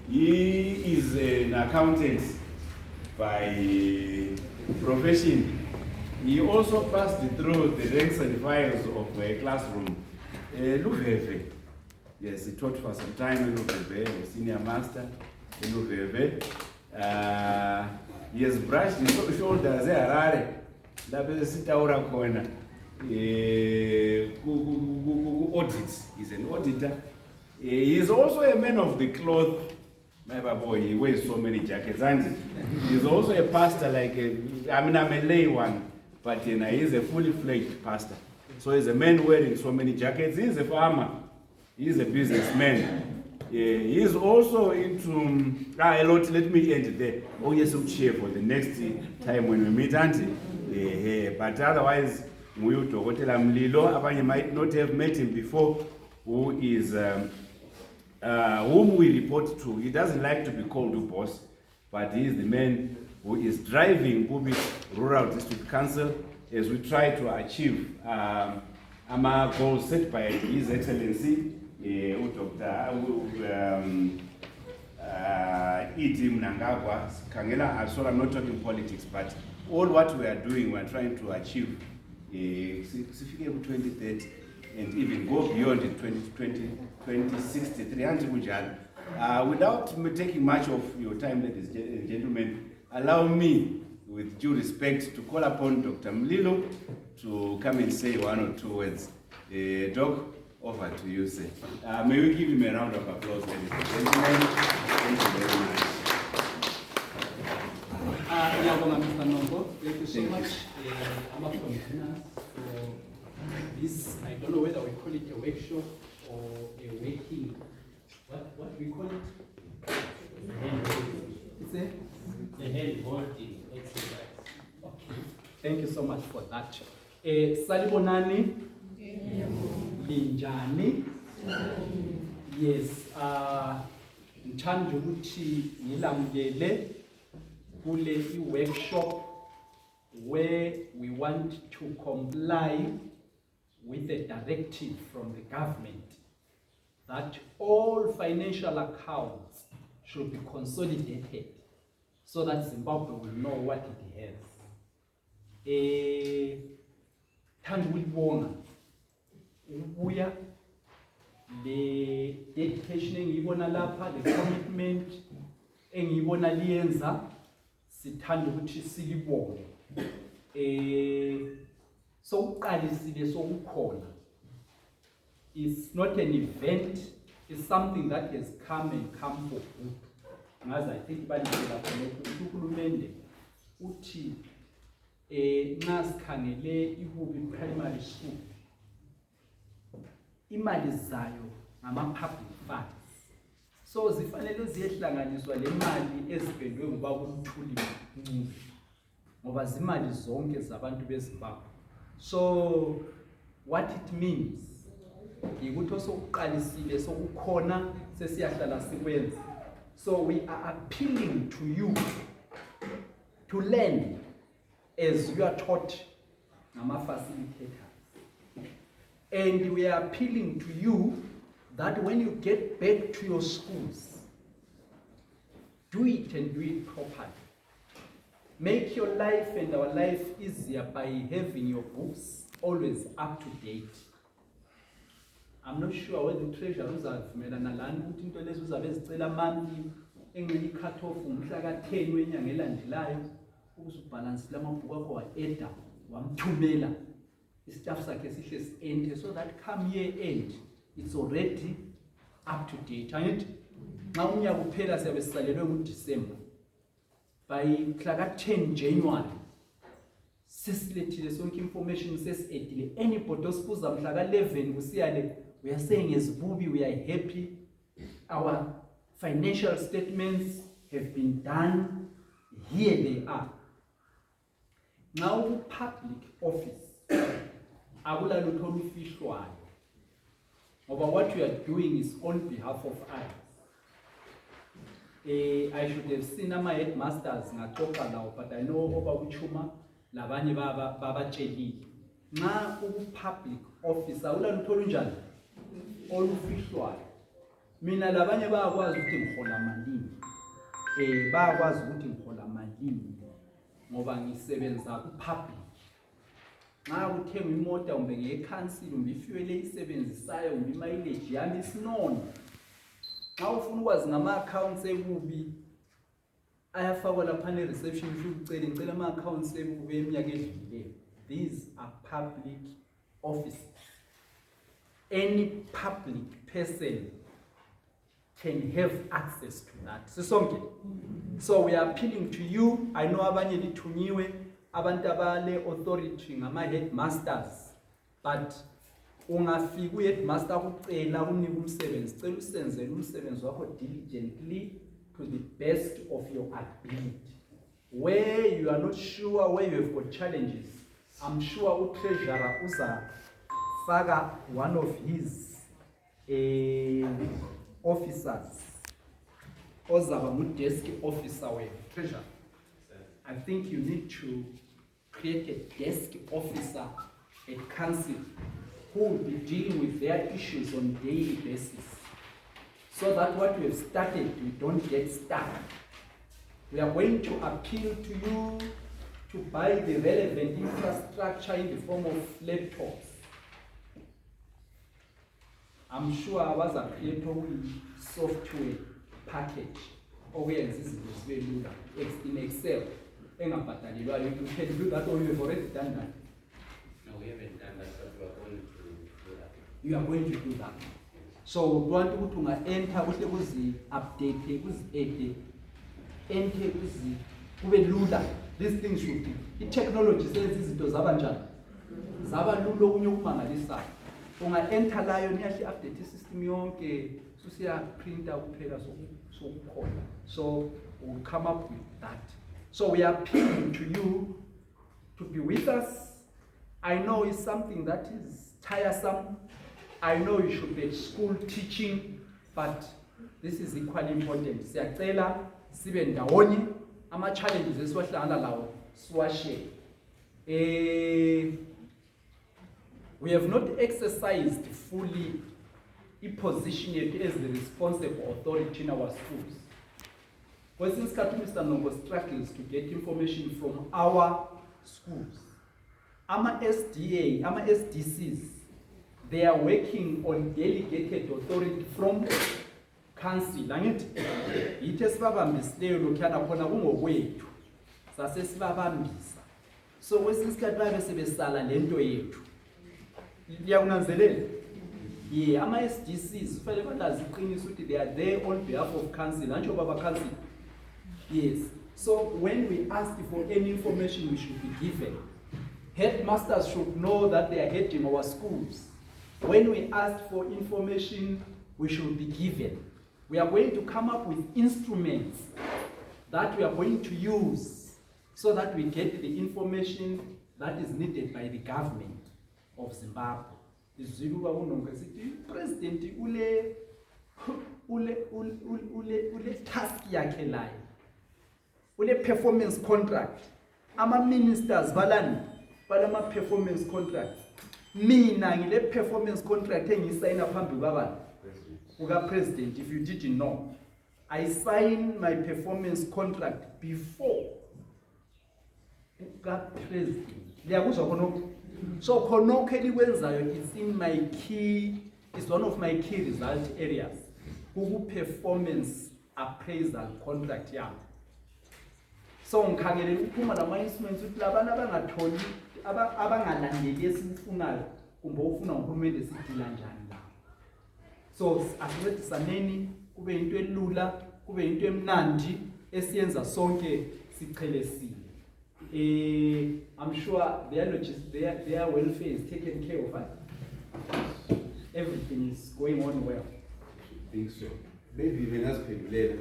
He is an accountant by profession. He also passed through the ranks and files of a classroom. Luveve. Yes, he taught for some time in Luveve, a senior master in Luveve. He has brushed his shoulders there. Audits. He's an auditor. He is also a man of the cloth. My boy, he wears so many jackets, and he's also a pastor. I'm a lay one, but he's a fully fledged pastor. So he's a man wearing so many jackets. He's a farmer. He's a businessman. He is also into a lot. Let me end there. Oh yes, I'm cheer for the next time when we meet, Auntie. But otherwise, you might not have met him before. Who is whom we report to. He doesn't like to be called a boss, but he is the man who is driving Bubi Rural District Council as we try to achieve our goals set by His Excellency, Dr. E.T. Mnangagwa. Kangela, so I'm not talking politics, but all what we are doing, we are trying to achieve 2030 and even go beyond it, 2020, 2063. Without taking much of your time, ladies and gentlemen, allow me, with due respect, to call upon Dr. Mlilo to come and say one or two words. Doc, over to you, sir. May we give him a round of applause, ladies and gentlemen. Thank you very much. Mr. Nombo, thank you so much. I'm up from Finance for this. I don't know whether we call it a workshop or a waking. What we call it? It's a hand-holding exercise. Okay. Thank you so much for that. Salibonani. Linjani. Yes. Ngithanda ukuthi ngilamukele kule workshop where we want to comply with the directive from the government that all financial accounts should be consolidated so that Zimbabwe will know what it has. Thanda ukubonga ukubuya le dedication engiyibona lapha, the commitment engiyibona liyenza, sithanda ukuthi silibonge. Sokuqalisile sokukhona. It's not an event, it's something that has come for good. Ngaze I think balibela khona uhulumende uthi nxa sikhangele iHubi Primary School imali zayo ngama-public funds. So zifanele ziyehlanganiswa le mali ezipendwe ngoba kumthuli Ncube ngoba zimali zonke zabantu beZimbabwe. So what it means ukuthi osokuqalisile sokukhona sesiyahlala sikwenza. So we are appealing to you to learn as you are taught ngama-facilitators. And we are appealing to you that when you get back to your schools, do it and do it properly. Make your life and our life easier by having your books always up to date. I'm not sure whether the treasurer uzavumelana lana ukuthi into lezo uzabe ezicela monthly engxenye cut off umhla ka10 wenyanga elandelayo ukuzubhalance lamabhuku akho wa-eda wamthumela istaff sakhe sihle si-ente so that come year end it's already up to date. Angithi nxa unyaka uphela siyabe sisalelwe ngoDisemba, by mhla ka10 January sesilethile sonke information sesi-edile. Anybody osibuza mhla ka11 kusiyale, we are saying as Bubi we are happy, our financial statements have been done, here they are. Now public office akula lutho olufihlwayo ngoba what we are doing is on behalf of us. I should have seen my headmasters ngaxoxa lawo, but I know oba uchuma labanye babatshelile nxa public office akula lutho olunjani olufihlwayo. mina labanye bayakwazi ukuthi ngihola malini. Bayakwazi ukuthi ngihola malini ngoba ngisebenza ku-public. Nxa uthenga imoto kumbe ngekhansili kumbe ifuel eyisebenzisayo kumbe imileage yami isinono. Nxa ufuna ukwazi ngama-accounts ekubi ayafakwa lapha ne-reception ngicela ama-accounts ekubi eminyaka edlulileyo. These are public offices. Any public person can have access to that. So we are appealing to you. I know abanye lithunyiwe abantu abale authority ngama-headmasters, but ungafika u-headmaster akucela ukunika umsebenzi, cela usenzele umsebenzi wakho diligently to the best of your ability. Where you are not sure, where you have got challenges, I'm sure u-treasurer uzafaka one of his officers ozaba ngu-desk officer we-treasurer. I think you need to create a desk officer at council who will be dealing with their issues on a daily basis, so that what we have started, we don't get stuck. We are going to appeal to you to buy the relevant infrastructure in the form of laptops. I'm sure I was a creator software package okuyenza izinto zibe lula in Excel engabhadalelwayo. You can do that, or you have already done that. No, we haven't done that, but we are going to do that. You are going to do that. So we want ukuthi unga-enter kuhle kuzi-update, kuzi-edit, enter kuzi kube lula. These things should be. I-technology senza izinto zaba njani? Zaba lula okunye okumangalisayo. Unga-enter layo niyahle update system yonke, susiya printer kuphela sokukhona. So we'll come up with that. So we are appealing to you to be with us. I know it's something that is tiresome. I know you should be at school teaching, but this is equally important. Siyacela sibe ndawonye ama-challenges esiwahlangana lawo siwashare. We have not exercised fully a position as the responsible authority in our schools. Well, since Mr. Nongo struggles to get information from our schools, SDA, SDCs, they are working on delegated authority from council. So kwesinye isikhathi babe sebesala lento yethu. Liyakunanzelela? Yeah, ama-SDCs kufanele balazi iqiniso ukuthi they are there on behalf of council. Antsho baba council. Yes. So when we ask for any information, we should be given. Headmasters should know that they are heading our schools. When we ask for information, we should be given. We are going to come up with instruments that we are going to use so that we get the information that is needed by the government of Zimbabwe. President ule task yakhe layo. Ule performance contract. Ama ministers balama performance contract. Mina ngile performance contract engisayina phambi kwabani? Uka president. If you didn't know, I signed my performance contract before uka president. Liyakuzwa khonokho? So khonokho elikwenzayo it's one of my key result areas. Kuku performance appraisal contract yami. So ngikhangele ukuphuma lama instruments ukuthi labana abangatholi abangalandeli esifunayo kumbe ufuna uhulumende sidila njani la. So asincedisaneni kube into elula, kube into emnandi esiyenza sonke sichelesile. I'm sure their welfare is taken care of. Everything is going on well. I think so. Maybe even ask people later.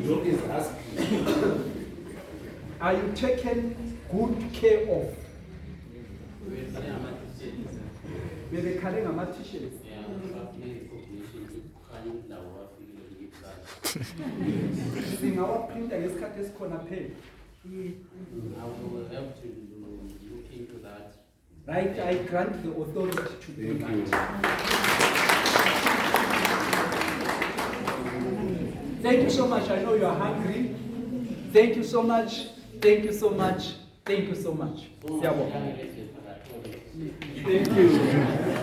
Joke is asking. Are you taken good care of? Bebe khalenga ama-t-shirts. Singawaprinta ngesikhathi esikhona phela. I will have to look into that. Right, I grant the authority to do Thank that. you. Thank you so much. I know you are hungry. Thank you so much. Thank you so much. Thank you so much. Siyabonga. Thank you.